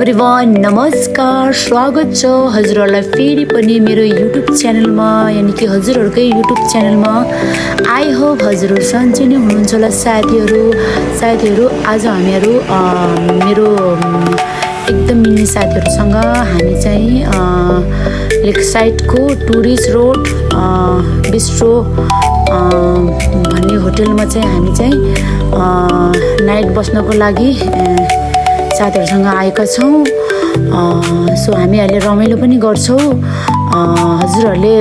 Everyone नमस्कार स्वागत छ हजुरहरूलाई फेरि पनि मेरो युट्युब च्यानलमा यानि कि हजुरहरूकै युट्युब च्यानलमा आई होप हजुरहरू सन्चै नै हुनुहुन्छ होला साथीहरू आज हामीहरू मेरो एकदम मिल्ने साथीहरूसँग हामी चाहिँ लेक साइडको टुरिस्ट रोड बिस्ट्रो भन्ने होटलमा चाहिँ हामी चाहिँ नाइट बस्नको लागि साथीहरूसँग आएका छौँ। सो हामी अहिले रमाइलो पनि गर्छौँ। हजुरहरूले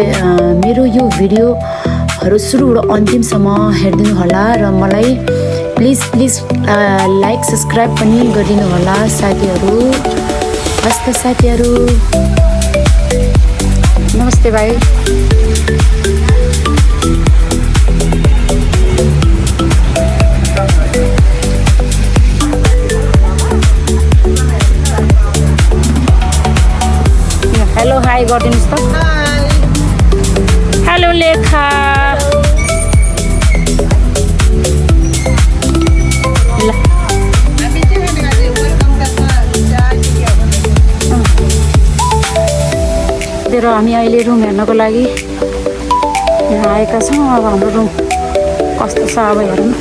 मेरो यो भिडियोहरू सुरुबाट अन्तिमसम्म हेरिदिनु होला र मलाई प्लिज लाइक सब्सक्राइब पनि गरिदिनु होला साथीहरू। हस्त साथीहरू, नमस्ते भाइ। हेलो हाई गरिदिनुहोस् त। हेलो लेखा। तेरो हामी अहिले रुम हेर्नको लागि यहाँ आएका छौँ। अब हाम्रो रुम कस्तो छ अब हेरौँ।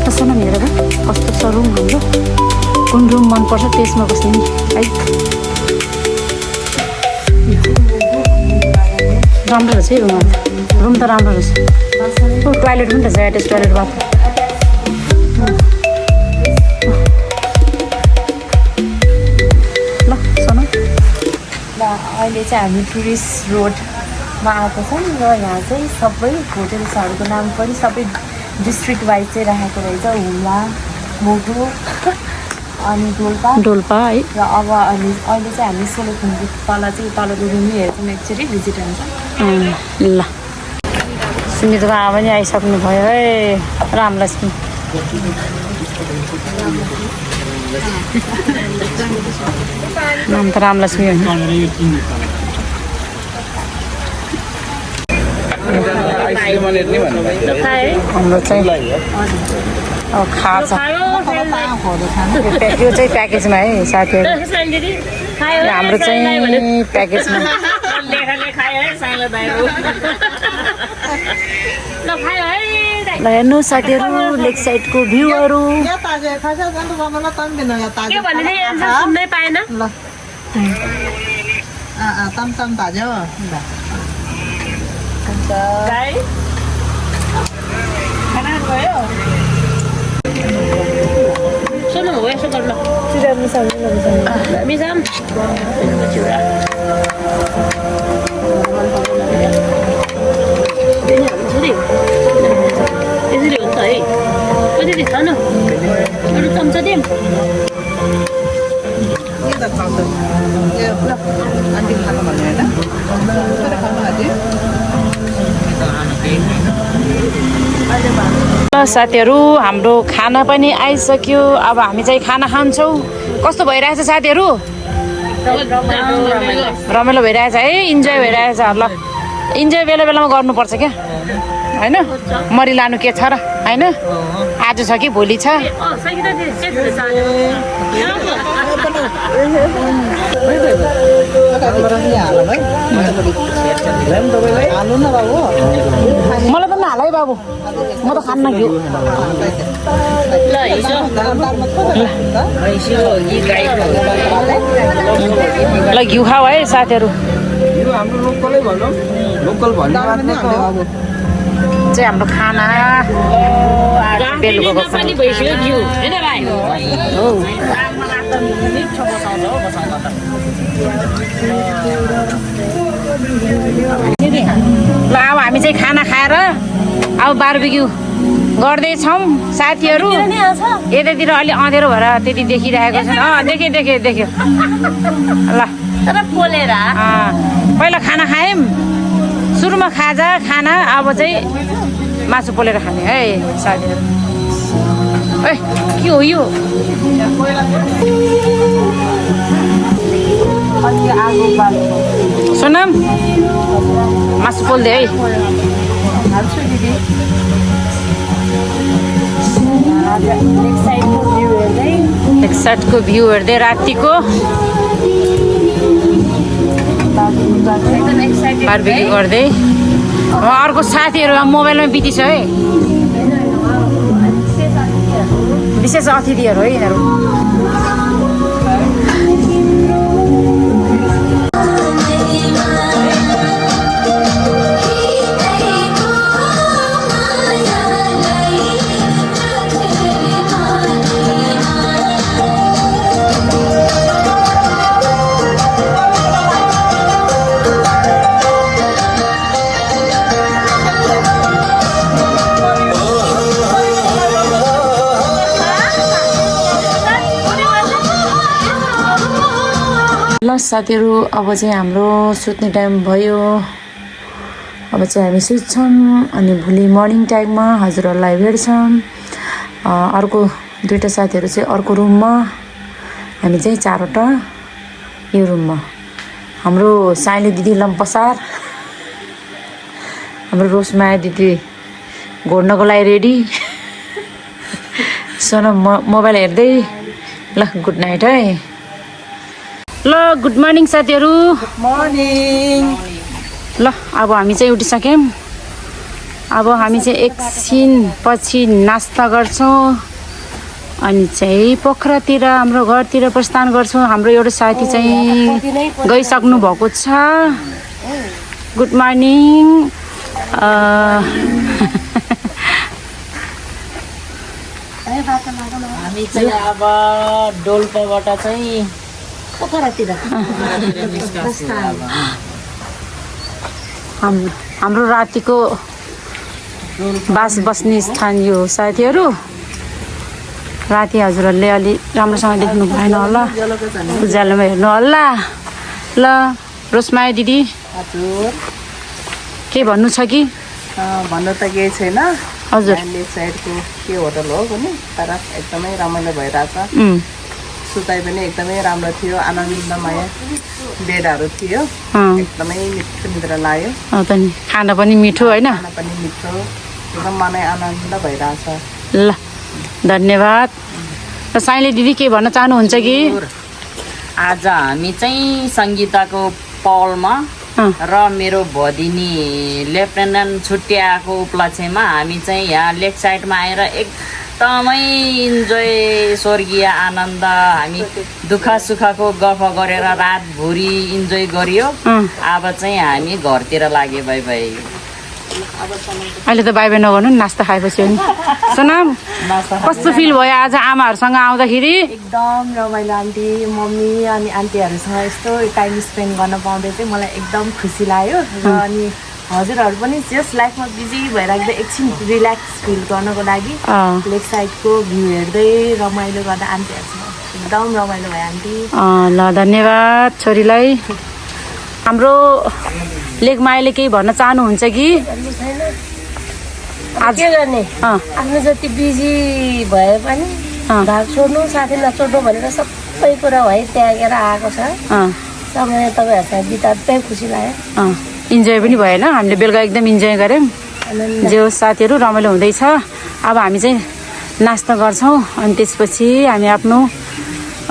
कस्तो न हेरेर कस्तो छ रुम हाम्रो, कुन रुम मनपर्छ त्यसमा बस्ने नि है। राम्रो रहेछ है रुम त राम्रो रहेछ। टोइलेट पनि रहेछ, एटेच टोइलेट बाथरुम। ल सुन, ल अहिले चाहिँ हामी टुरिस्ट रोडमा आएको छौँ र यहाँ चाहिँ सबै होटेल्सहरूको नाम पनि सबै डिस्ट्रिक्ट वाइज चाहिँ राखेको रहेछ। हुम्ला, मोगु अनि डोल्पा है। र अब अहिले चाहिँ हामी सोलुखुम्बु तल रुम हेर्छौँ एकचोटि भिजिट हुन्छ। ल सुमितको आमा पनि आइसक्नु भयो है। रामलक्ष्मी नाम त रामलक्ष्मी हो। हाम्रो चाहिँ अब खाजा यो चाहिँ प्याकेजमा है साथीहरू। हाम्रो चाहिँ प्याकेजमा। ल हेर्नु साथीहरू लेक साइडको भ्यूहरू। Sono mau ya suka dulu. Sudah misal. Misam. Ini apa sih? Ini dia untuk ini. Ini di sana. Ada tamsa dia. Kita tamsa. Ya, lah. Andi खाना mana ya? Kita खाना aja. ल साथीहरू हाम्रो खाना पनि आइसक्यो। अब हामी चाहिँ खाना खान्छौँ। कस्तो भइरहेछ साथीहरू? रमाइलो भइरहेछ है, इन्जोय भइरहेछ। ल इन्जोय बेला गर्नुपर्छ क्या होइन। मरि लानु के छ र होइन। आज छ कि भोलि छ। मलाई पनि हाल है बाबु, म त खान्न घिउ। ल घिउ खाऊ है साथीहरू। चाहिँ हाम्रो खाना बेलुकाको ल अब हामी चाहिँ खाना खाएर अब बारबिक्यू गर्दैछौँ साथीहरू। यतातिर अलि अँधेरो भएर त्यति देखिरहेको छैन। देख्यो ल पहिला खाना खायौँ। सुरुमा खाना अब चाहिँ मासु पोलेर खाने है साथीहरू। ए के हो यो? सोनाम मासु पोल्दे है। लेक साइडको भ्यू हेर्दै रातिको बारबेक्यू गर्दै अर्को साथीहरू मोबाइलमा बितिछ है विशेष अतिथिहरू है यिनीहरू ल साथीहरू अब चाहिँ हाम्रो सुत्ने टाइम भयो अब चाहिँ हामी सुत्छौँ अनि भोलि मर्निङ टाइममा हजुरहरूलाई भेट्छौँ अर्को दुईवटा साथीहरू चाहिँ अर्को रुममा हामी चाहिँ चारवटा यो रुममा हाम्रो साइली दिदी लम्पसार हाम्रो रोसमाया दिदी घोड्नको लागि रेडी सोनम मोबाइल हेर्दै ल गुड नाइट है ल गुड मर्निङ साथीहरू मर्निङ ल अब हामी चाहिँ उठिसक्यौँ अब हामी चाहिँ एकछिन पछि नास्ता गर्छौँ अनि चाहिँ पोखरातिर हाम्रो घरतिर प्रस्थान गर्छौँ हाम्रो एउटा साथी चाहिँ गइसक्नु भएको छ गुड मर्निङ हामी चाहिँ अब डोल्पाबाट चाहिँ पोखरातिर हाम्रो रातिको बास बस्ने स्थान यो साथीहरू राति हजुरहरूले अलि राम्रोसँग देख्नु भएन होला उज्यालोमा हेर्नु होला ल रोसमाया दिदी हजुर के भन्नु छ कि भन्नु त केही छैन हजुर लेफ्ट साइडको के होटल हो पनि तर एकदमै रमाइलो भइरहेछ सुताइ पनि एकदमै राम्रो थियो आनन्दमय बेडहरू थियो एकदमै मिठो निद्रा लाग्यो त नि खाना पनि मिठो होइन खाना पनि मिठो एकदम मनै आनन्द भइरहेछ ल धन्यवाद र साइली दिदी के भन्न चाहनुहुन्छ कि आज हामी चाहिँ सङ्गीताको पहलमा र मेरो भदिनी लेफ्टेनेन्ट छुट्याएको उपलक्ष्यमा हामी चाहिँ यहाँ लेक साइडमा आएर एकदमै इन्जोय स्वर्गीय आनन्द हामी दुःख सुखको गफ गरेर रातभरि इन्जोय गरियो अब चाहिँ हामी घरतिर लाग्यो बाई बाई अहिले त बाई बाई नगर्नु नि नास्ता खाएपछि हो नि सोनाम कस्तो फिल भयो आज आमाहरूसँग आउँदाखेरि एकदम रमाइलो आन्टी मम्मी अनि आन्टीहरूसँग यस्तो टाइम स्पेन्ड गर्न पाउँदै चाहिँ मलाई एकदम खुसी लाग्यो र अनि हजुरहरू पनि जस्ट लाइफमा बिजी भइराख्दै एकछिन रिल्याक्स फिल गर्नको लागि लेक साइडको भ्यू हेर्दै रमाइलो गर्दा आन्टीहरूसँग एकदम रमाइलो भयो आन्टी ल धन्यवाद छोरीलाई हाम्रो लेकमायाले केही भन्न चाहनुहुन्छ कि के गर्ने आफ्नो जति बिजी भए पनि भाग छोड्नु साथी नछोड्नु भनेर सबै कुरा है त्यागेर आएको छ समय तपाईँहरूसँग बिताउँदै खुसी लाग्यो इन्जोय पनि भएन हामीले बेलुका एकदम इन्जोय गऱ्यौँ जो साथीहरू रमाइलो हुँदैछ अब हामी चाहिँ नास्ता गर्छौँ अनि त्यसपछि हामी आफ्नो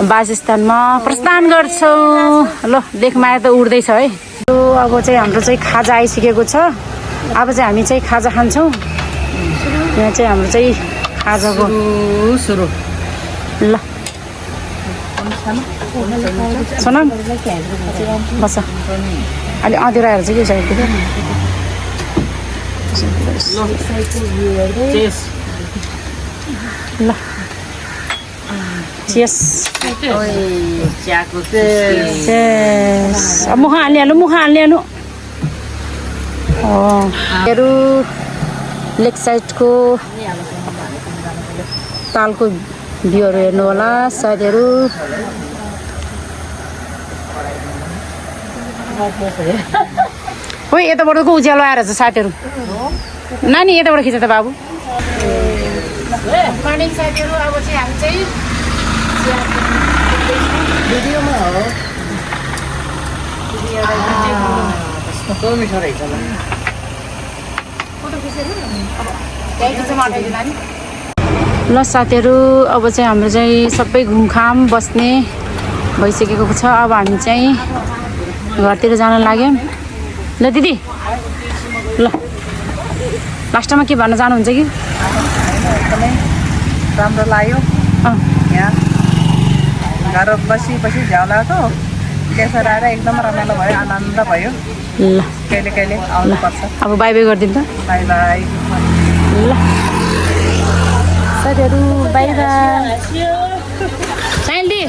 वासस्थानमा प्रस्थान गर्छौँ ल लेकमाया त उड्दैछ है अब चाहिँ हाम्रो चाहिँ खाजा आइसकेको छ अब चाहिँ हामी चाहिँ खाजा खान्छौँ यहाँ चाहिँ हाम्रो चाहिँ खाजाको सुरु ल सोनाम बस अलि अँधेरो आएर चाहिँ के ल चियस मुख हाल्नु मुख हाल्नु अरू लेक साइडको तालको भ्यूहरू हेर्नु होला साथीहरू हो यताबाटको उज्यालो आएर छ साथीहरू नानी यताबाट खिच त बाबु मर्निङ साथीहरू अब चाहिँ हामी चाहिँ भिडियोमा हो कस्तो मिठो रहेछ फोटो खिचेर त्यही खिच्न अटाइदिनु नानी ल साथीहरू अब चाहिँ हाम्रो चाहिँ सबै घुमखाम बस्ने भइसकेको छ। अब हामी चाहिँ घरतिर जान लाग्यौँ। ल दिदी ल लास्टमा के भन्न जानुहुन्छ कि? एकदमै राम्रो लाग्यो यहाँ घर बसी झ्याउ लाग्यो त्यसरी आएर एकदम रमाइलो भयो, आनन्द भयो। ल कहिले कहिले आउनुपर्छ। अब बाई बाई गरिदिनु त। By by. ल साथीहरू बाई बाई। साइन्डी